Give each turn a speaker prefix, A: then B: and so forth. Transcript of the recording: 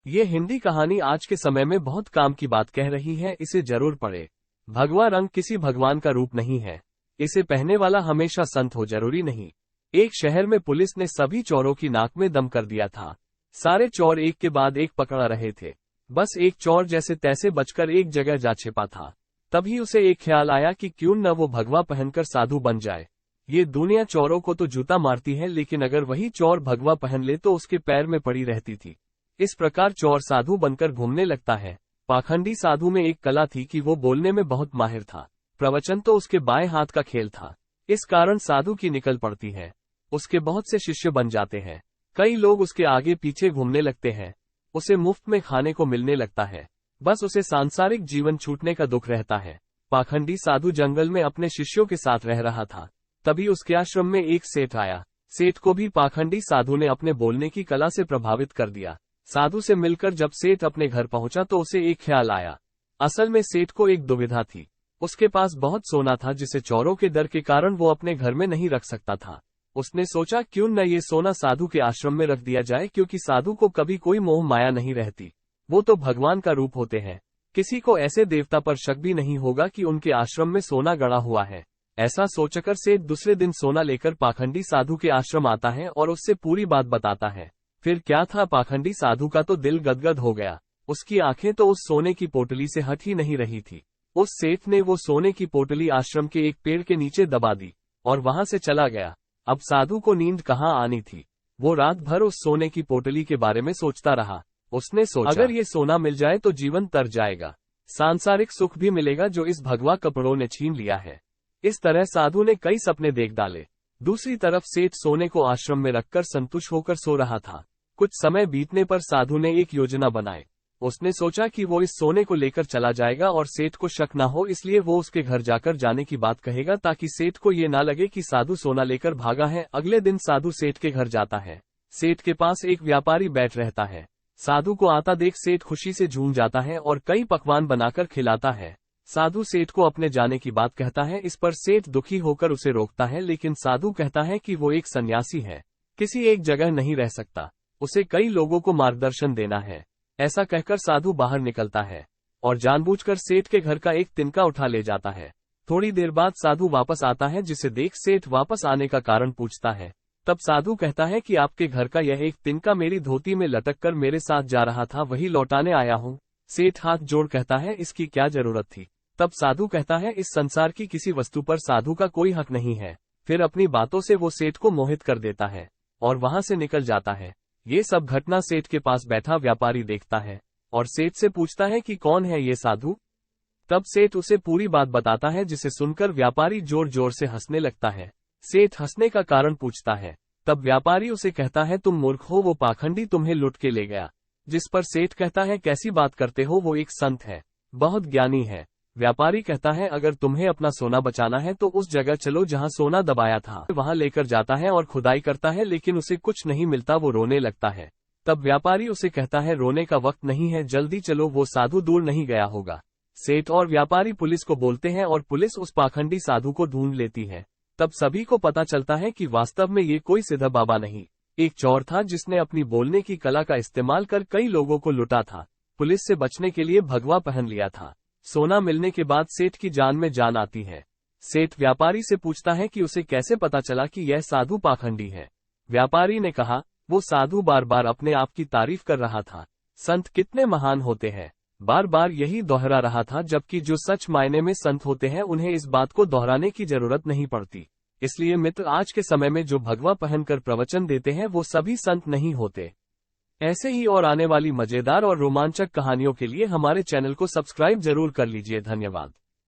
A: ये हिंदी कहानी आज के समय में बहुत काम की बात कह रही है, इसे जरूर पढ़े। भगवा रंग किसी भगवान का रूप नहीं है। इसे पहनने वाला हमेशा संत हो जरूरी नहीं। एक शहर में पुलिस ने सभी चोरों की नाक में दम कर दिया था। सारे चोर एक के बाद एक पकड़ा रहे थे। बस एक चोर जैसे तैसे बचकर एक जगह जा छिपा था। तभी उसे एक ख्याल आया कि क्यों न वो भगवा पहनकर साधु बन जाए। ये दुनिया चोरों को तो जूता मारती है, लेकिन अगर वही चोर भगवा पहन ले तो उसके पैर में पड़ी रहती थी। इस प्रकार चोर साधु बनकर घूमने लगता है। पाखंडी साधु में एक कला थी कि वो बोलने में बहुत माहिर था। प्रवचन तो उसके बाएं हाथ का खेल था। इस कारण साधु की निकल पड़ती है। उसके बहुत से शिष्य बन जाते हैं। कई लोग उसके आगे पीछे घूमने लगते हैं। उसे मुफ्त में खाने को मिलने लगता है। बस उसे सांसारिक जीवन छूटने का दुख रहता है। पाखंडी साधु जंगल में अपने शिष्यों के साथ रह रहा था। तभी उसके आश्रम में एक सेठ आया। सेठ को भी पाखंडी साधु ने अपने बोलने की कला से प्रभावित कर दिया। साधु से मिलकर जब सेठ अपने घर पहुंचा तो उसे एक ख्याल आया। असल में सेठ को एक दुविधा थी। उसके पास बहुत सोना था जिसे चोरों के डर के कारण वो अपने घर में नहीं रख सकता था। उसने सोचा क्यों न ये सोना साधु के आश्रम में रख दिया जाए, क्योंकि साधु को कभी कोई मोह माया नहीं रहती। वो तो भगवान का रूप होते हैं। किसी को ऐसे देवता पर शक भी नहीं होगा कि उनके आश्रम में सोना गड़ा हुआ है। ऐसा सोचकर सेठ दूसरे दिन सोना लेकर पाखंडी साधु के आश्रम आता है और उससे पूरी बात बताता है। फिर क्या था, पाखंडी साधु का तो दिल गदगद हो गया। उसकी आंखें तो उस सोने की पोटली से हट ही नहीं रही थी। उस सेठ ने वो सोने की पोटली आश्रम के एक पेड़ के नीचे दबा दी और वहां से चला गया। अब साधु को नींद कहाँ आनी थी। वो रात भर उस सोने की पोटली के बारे में सोचता रहा। उसने सोचा अगर ये सोना मिल जाए तो जीवन तर जाएगा। सांसारिक सुख भी मिलेगा जो इस भगवा कपड़ों ने छीन लिया है। इस तरह साधु ने कई सपने देख डाले। दूसरी तरफ सेठ सोने को आश्रम में रखकर संतुष्ट होकर सो रहा था। कुछ समय बीतने पर साधु ने एक योजना बनाई। उसने सोचा कि वो इस सोने को लेकर चला जाएगा और सेठ को शक न हो, इसलिए वो उसके घर जाकर जाने की बात कहेगा ताकि सेठ को ये ना लगे कि साधु सोना लेकर भागा है। अगले दिन साधु सेठ के घर जाता है। सेठ के पास एक व्यापारी बैठ रहता है। साधु को आता देख सेठ खुशी से झूम जाता है और कई पकवान बनाकर खिलाता है। साधु सेठ को अपने जाने की बात कहता है। इस पर सेठ दुखी होकर उसे रोकता है, लेकिन साधु कहता है कि वो एक सन्यासी है, किसी एक जगह नहीं रह सकता, उसे कई लोगों को मार्गदर्शन देना है। ऐसा कहकर साधु बाहर निकलता है और जानबूझकर सेठ के घर का एक तिनका उठा ले जाता है। थोड़ी देर बाद साधु वापस आता है, जिसे देख सेठ वापस आने का कारण पूछता है। तब साधु कहता है कि आपके घर का यह एक तिनका मेरी धोती में लटक कर मेरे साथ जा रहा था, वही लौटाने आया हूँ। सेठ हाथ जोड़ कहता है, इसकी क्या जरूरत थी। तब साधु कहता है, इस संसार की किसी वस्तु पर साधु का कोई हक नहीं है। फिर अपनी बातों से वो सेठ को मोहित कर देता है और वहां से निकल जाता है। ये सब घटना सेठ के पास बैठा व्यापारी देखता है और सेठ से पूछता है कि कौन है ये साधु। तब सेठ उसे पूरी बात बताता है, जिसे सुनकर व्यापारी जोर जोर से हंसने लगता है। सेठ हंसने का कारण पूछता है। तब व्यापारी उसे कहता है, तुम मूर्ख हो, वो पाखंडी तुम्हें लुट के ले गया। जिस पर सेठ कहता है, कैसी बात करते हो, वो एक संत है, बहुत ज्ञानी है। व्यापारी कहता है, अगर तुम्हें अपना सोना बचाना है तो उस जगह चलो जहां सोना दबाया था। वहां लेकर जाता है और खुदाई करता है, लेकिन उसे कुछ नहीं मिलता। वो रोने लगता है। तब व्यापारी उसे कहता है, रोने का वक्त नहीं है, जल्दी चलो, वो साधु दूर नहीं गया होगा। सेठ और व्यापारी पुलिस को बोलते हैं और पुलिस उस पाखंडी साधु को ढूंढ लेती है। तब सभी को पता चलता है कि वास्तव में ये कोई सीधा बाबा नहीं, एक चोर था जिसने अपनी बोलने की कला का इस्तेमाल कर कई लोगों को लुटा था। पुलिस से बचने के लिए भगवा पहन लिया था। सोना मिलने के बाद सेठ की जान में जान आती है। सेठ व्यापारी से पूछता है कि उसे कैसे पता चला कि यह साधु पाखंडी है। व्यापारी ने कहा, वो साधु बार बार अपने आप की तारीफ कर रहा था। संत कितने महान होते हैं, बार बार यही दोहरा रहा था, जबकि जो सच मायने में संत होते हैं उन्हें इस बात को दोहराने की जरूरत नहीं पड़ती। इसलिए मित्र, आज के समय में जो भगवा पहनकर प्रवचन देते हैं वो सभी संत नहीं होते। ऐसे ही और आने वाली मजेदार और रोमांचक कहानियों के लिए हमारे चैनल को सब्सक्राइब जरूर कर लीजिए। धन्यवाद।